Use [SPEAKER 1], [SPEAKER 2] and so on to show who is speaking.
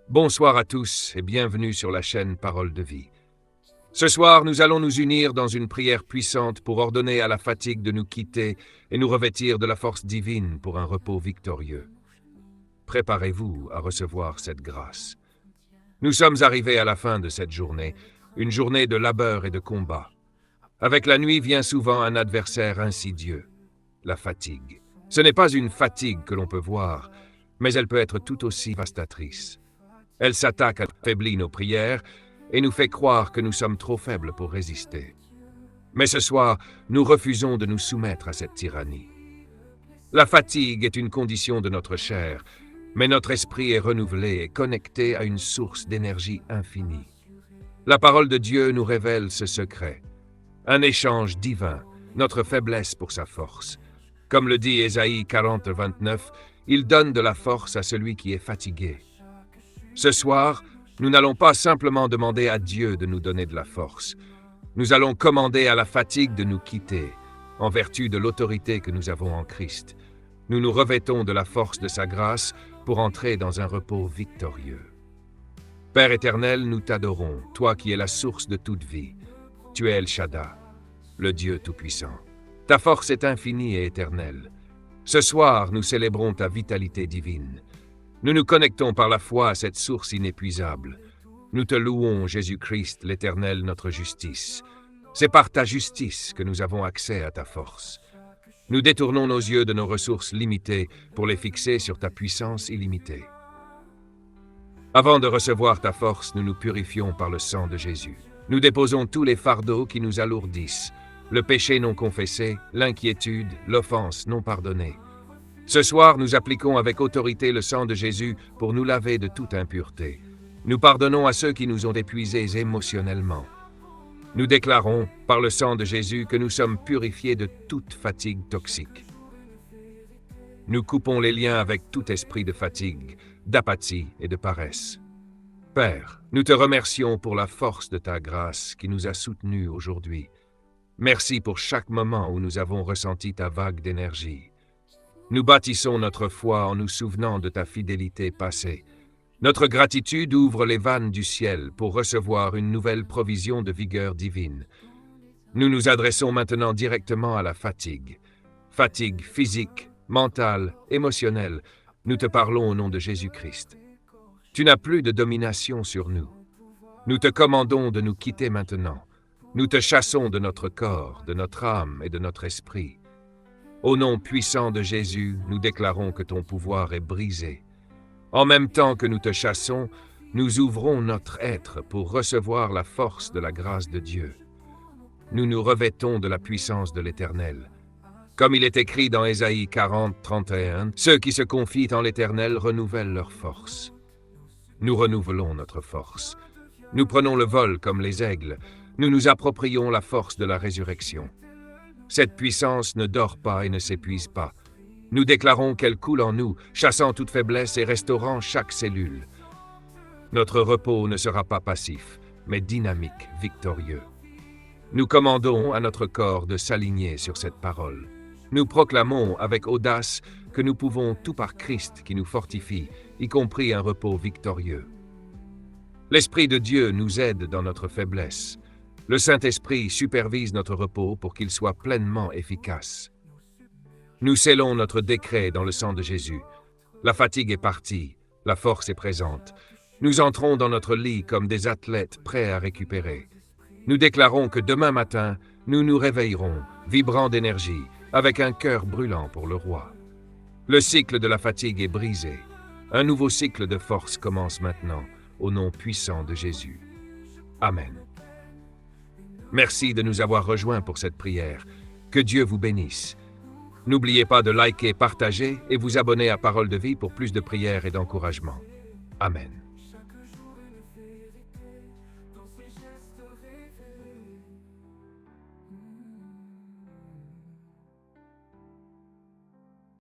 [SPEAKER 1] Bonsoir à tous et bienvenue sur la chaîne Parole de Vie. Ce soir, nous allons nous unir dans une prière puissante pour ordonner à la fatigue de nous quitter et nous revêtir de la force divine pour un repos victorieux. Préparez-vous à recevoir cette grâce. Nous sommes arrivés à la fin de cette journée, une journée de labeur et de combat. Avec la nuit vient souvent un adversaire insidieux, la fatigue. Ce n'est pas une fatigue que l'on peut voir, mais elle peut être tout aussi dévastatrice. Elle s'attaque à affaiblir nos prières et nous fait croire que nous sommes trop faibles pour résister. Mais ce soir, nous refusons de nous soumettre à cette tyrannie. La fatigue est une condition de notre chair, mais notre esprit est renouvelé et connecté à une source d'énergie infinie. La parole de Dieu nous révèle ce secret. Un échange divin, notre faiblesse pour sa force. Comme le dit Ésaïe 40, 29, il donne de la force à celui qui est fatigué. Ce soir, nous n'allons pas simplement demander à Dieu de nous donner de la force. Nous allons commander à la fatigue de nous quitter, en vertu de l'autorité que nous avons en Christ. Nous nous revêtons de la force de sa grâce pour entrer dans un repos victorieux. Père éternel, nous t'adorons, toi qui es la source de toute vie. Tu es El Shaddai, le Dieu Tout-Puissant. Ta force est infinie et éternelle. Ce soir, nous célébrons ta vitalité divine. Nous nous connectons par la foi à cette source inépuisable. Nous te louons, Jésus-Christ, l'Éternel, notre justice. C'est par ta justice que nous avons accès à ta force. Nous détournons nos yeux de nos ressources limitées pour les fixer sur ta puissance illimitée. Avant de recevoir ta force, nous nous purifions par le sang de Jésus. Nous déposons tous les fardeaux qui nous alourdissent, le péché non confessé, l'inquiétude, l'offense non pardonnée. Ce soir, nous appliquons avec autorité le sang de Jésus pour nous laver de toute impureté. Nous pardonnons à ceux qui nous ont épuisés émotionnellement. Nous déclarons, par le sang de Jésus, que nous sommes purifiés de toute fatigue toxique. Nous coupons les liens avec tout esprit de fatigue, d'apathie et de paresse. Père, nous te remercions pour la force de ta grâce qui nous a soutenus aujourd'hui. Merci pour chaque moment où nous avons ressenti ta vague d'énergie. Nous bâtissons notre foi en nous souvenant de ta fidélité passée. Notre gratitude ouvre les vannes du ciel pour recevoir une nouvelle provision de vigueur divine. Nous nous adressons maintenant directement à la fatigue. Fatigue physique, mentale, émotionnelle. Nous te parlons au nom de Jésus-Christ. Tu n'as plus de domination sur nous. Nous te commandons de nous quitter maintenant. Nous te chassons de notre corps, de notre âme et de notre esprit. Au nom puissant de Jésus, nous déclarons que ton pouvoir est brisé. En même temps que nous te chassons, nous ouvrons notre être pour recevoir la force de la grâce de Dieu. Nous nous revêtons de la puissance de l'Éternel. Comme il est écrit dans Ésaïe 40, 31, ceux qui se confient en l'Éternel renouvellent leur force. Nous renouvelons notre force. Nous prenons le vol comme les aigles. Nous nous approprions la force de la résurrection. Cette puissance ne dort pas et ne s'épuise pas. Nous déclarons qu'elle coule en nous, chassant toute faiblesse et restaurant chaque cellule. Notre repos ne sera pas passif, mais dynamique, victorieux. Nous commandons à notre corps de s'aligner sur cette parole. Nous proclamons avec audace que nous pouvons tout par Christ qui nous fortifie, y compris un repos victorieux. L'Esprit de Dieu nous aide dans notre faiblesse. Le Saint-Esprit supervise notre repos pour qu'il soit pleinement efficace. Nous scellons notre décret dans le sang de Jésus. La fatigue est partie, la force est présente. Nous entrons dans notre lit comme des athlètes prêts à récupérer. Nous déclarons que demain matin, nous nous réveillerons, vibrants d'énergie, avec un cœur brûlant pour le roi. Le cycle de la fatigue est brisé. Un nouveau cycle de force commence maintenant, au nom puissant de Jésus. Amen. Merci de nous avoir rejoints pour cette prière. Que Dieu vous bénisse. N'oubliez pas de liker, partager et vous abonner à Parole de Vie pour plus de prières et d'encouragement. Amen.